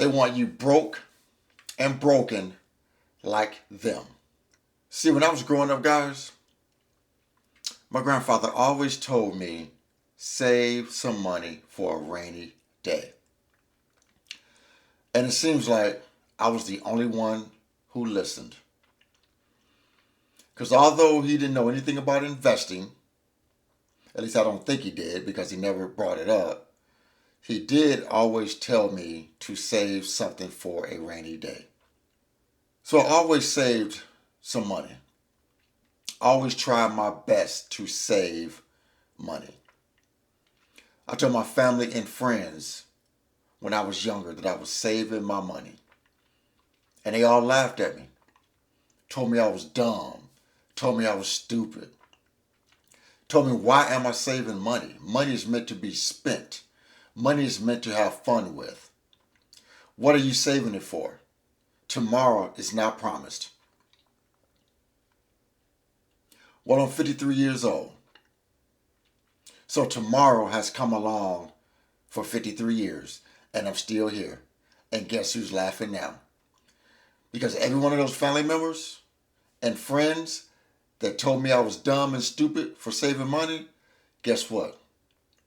They want you broke and broken like them. See, when I was growing up, guys, my grandfather always told me save some money for a rainy day. And it seems like I was the only one who listened. Because although he didn't know anything about investing, at least I don't think he did because he never brought it up, he did always tell me to save something for a rainy day. So I always saved some money. I always tried my best to save money. I told my family and friends when I was younger that I was saving my money. And they all laughed at me, told me I was dumb, told me I was stupid, told me, why am I saving money? Money is meant to be spent. Money is meant to have fun with. What are you saving it for? Tomorrow is not promised. Well, I'm 53 years old. So tomorrow has come along for 53 years, and I'm still here. And guess who's laughing now? Because every one of those family members and friends that told me I was dumb and stupid for saving money, guess what?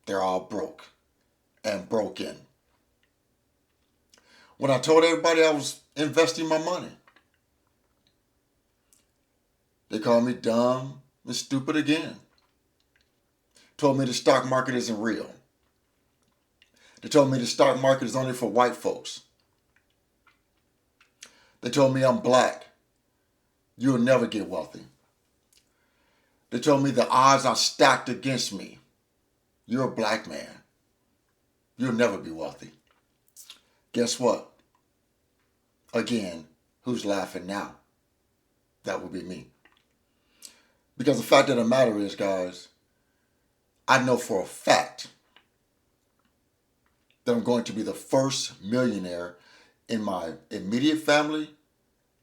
They're all broke and broken. When I told everybody I was investing my money, they called me dumb and stupid again. Told me the stock market isn't real. They told me the stock market is only for white folks. They told me I'm black. You'll never get wealthy. They told me the odds are stacked against me. You're a black man. You'll never be wealthy. Guess what? Again, who's laughing now? That would be me. Because the fact of the matter is, guys, I know for a fact that I'm going to be the first millionaire in my immediate family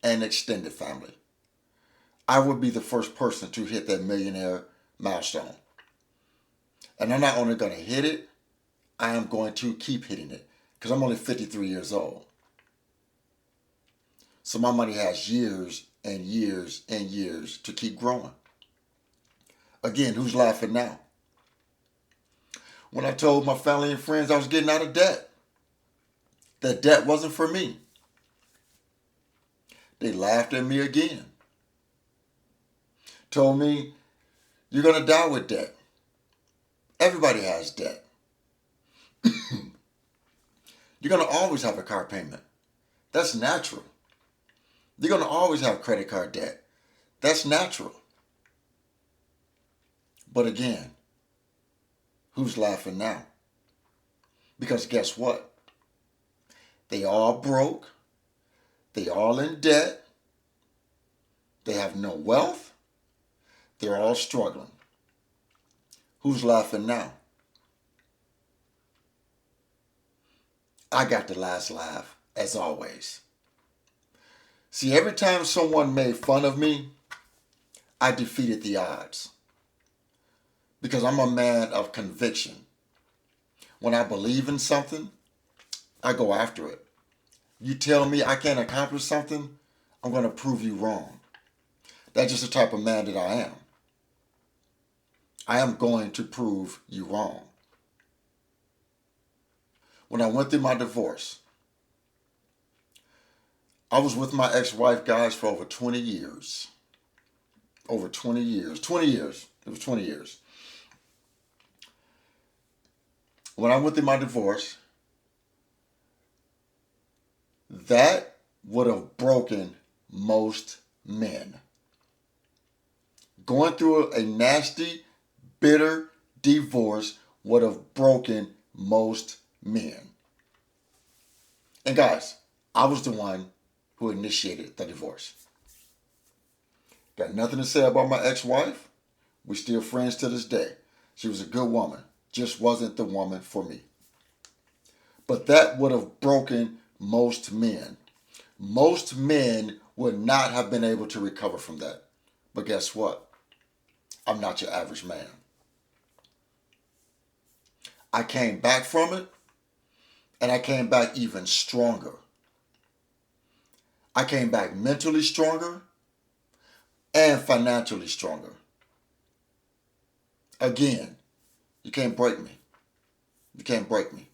and extended family. I would be the first person to hit that millionaire milestone. And I'm not only going to hit it, I am going to keep hitting it because I'm only 53 years old. So my money has years and years and years to keep growing. Again, who's laughing now? When I told my family and friends I was getting out of debt, that debt wasn't for me. They laughed at me again. Told me, you're going to die with debt. Everybody has debt. You're going to always have a car payment. That's natural. You're going to always have credit card debt. That's natural. But again, who's laughing now? Because guess what? They all broke. They all in debt. They have no wealth. They're all struggling. Who's laughing now? I got the last laugh, as always. See, every time someone made fun of me, I defeated the odds. Because I'm a man of conviction. When I believe in something, I go after it. You tell me I can't accomplish something, I'm going to prove you wrong. That's just the type of man that I am. I am going to prove you wrong. When I went through my divorce, I was with my ex-wife, guys, for over 20 years. Over 20 years. 20 years. It was 20 years. When I went through my divorce, that would have broken most men. Going through a nasty, bitter divorce would have broken most men. And guys, I was the one who initiated the divorce. Got nothing to say about my ex-wife. We're still friends to this day. She was a good woman. Just wasn't the woman for me. But that would have broken most men. Most men would not have been able to recover from that. But guess what? I'm not your average man. I came back from it. And I came back even stronger. I came back mentally stronger and financially stronger. Again, you can't break me. You can't break me.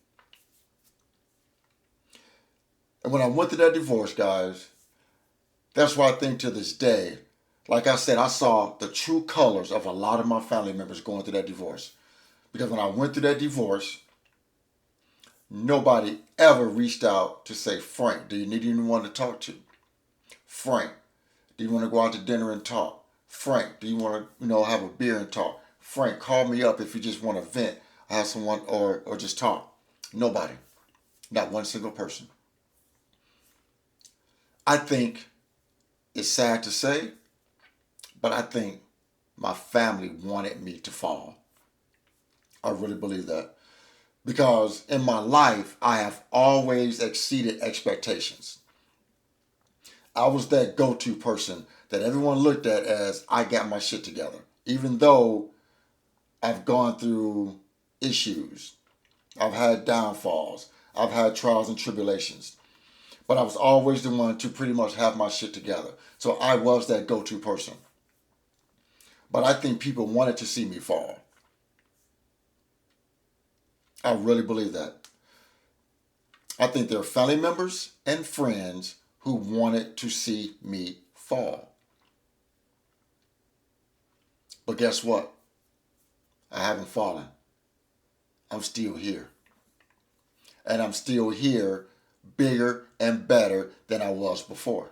And when I went through that divorce, guys, that's why I think to this day, like I said, I saw the true colors of a lot of my family members going through that divorce. Because when I went through that divorce, nobody ever reached out to say, Frank, do you need anyone to talk to? Frank, do you want to go out to dinner and talk? Frank, do you want to, have a beer and talk? Frank, call me up if you just want to vent, have someone, or just talk. Nobody. Not one single person. I think it's sad to say, but I think my family wanted me to fall. I really believe that. Because in my life, I have always exceeded expectations. I was that go-to person that everyone looked at as I got my shit together. Even though I've gone through issues, I've had downfalls, I've had trials and tribulations. But I was always the one to pretty much have my shit together. So I was that go-to person. But I think people wanted to see me fall. I really believe that. I think there are family members and friends who wanted to see me fall. But guess what? I haven't fallen. I'm still here. And I'm still here bigger and better than I was before.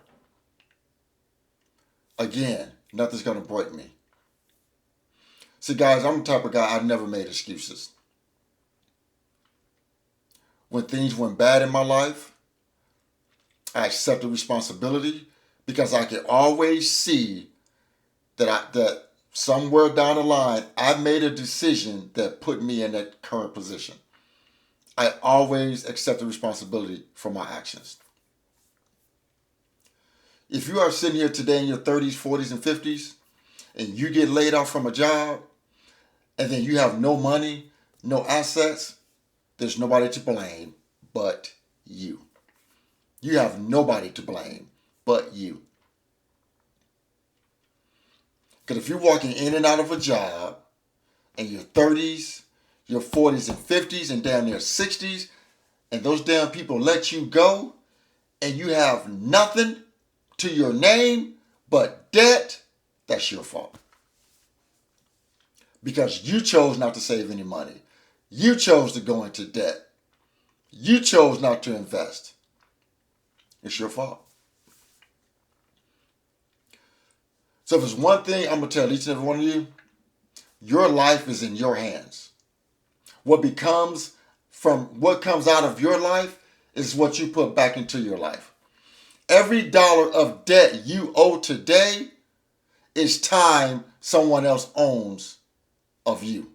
Again, nothing's going to break me. See, guys, I'm the type of guy, I've never made excuses. When things went bad in my life, I accepted responsibility because I could always see that somewhere down the line, I made a decision that put me in that current position. I always accepted responsibility for my actions. If you are sitting here today in your 30s, 40s, and 50s, and you get laid off from a job, and then you have no money, no assets, there's nobody to blame but you. You have nobody to blame but you. Because if you're walking in and out of a job in your 30s, your 40s and 50s, and down near 60s, and those damn people let you go, and you have nothing to your name but debt, that's your fault. Because you chose not to save any money. You chose to go into debt. You chose not to invest. It's your fault. So if there's one thing I'm going to tell each and every one of you, your life is in your hands. What comes out of your life is what you put back into your life. Every dollar of debt you owe today is time someone else owns of you.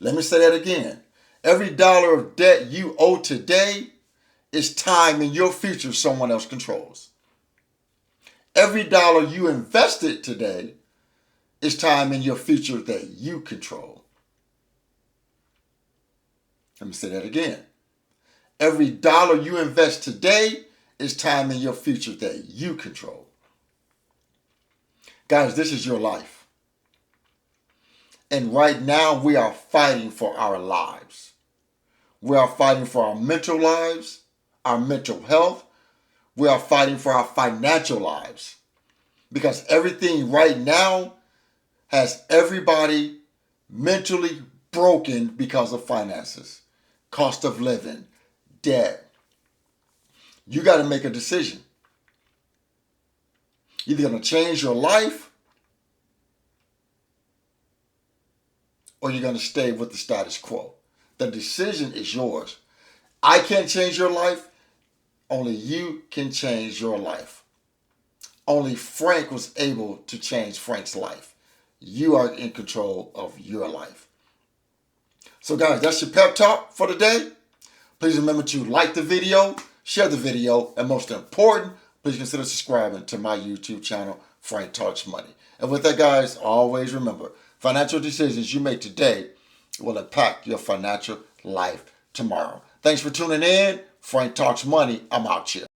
Let me say that again. Every dollar of debt you owe today is time in your future someone else controls. Every dollar you invested today is time in your future that you control. Let me say that again. Every dollar you invest today is time in your future that you control. Guys, this is your life. And right now we are fighting for our lives. We are fighting for our mental lives, our mental health. We are fighting for our financial lives. Because everything right now has everybody mentally broken because of finances, cost of living, debt. You got to make a decision. You're either going to change your life or you're going to stay with the status quo. The decision is yours. I can't change your life. Only you can change your life. Only Frank was able to change Frank's life. You are in control of your life. So guys, that's your pep talk for today. Please remember to like the video, share the video, and most important, please consider subscribing to my YouTube channel, Frank Talks Money. And with that, guys, always remember, financial decisions you make today will impact your financial life tomorrow. Thanks for tuning in. Frank Talks Money. I'm out here.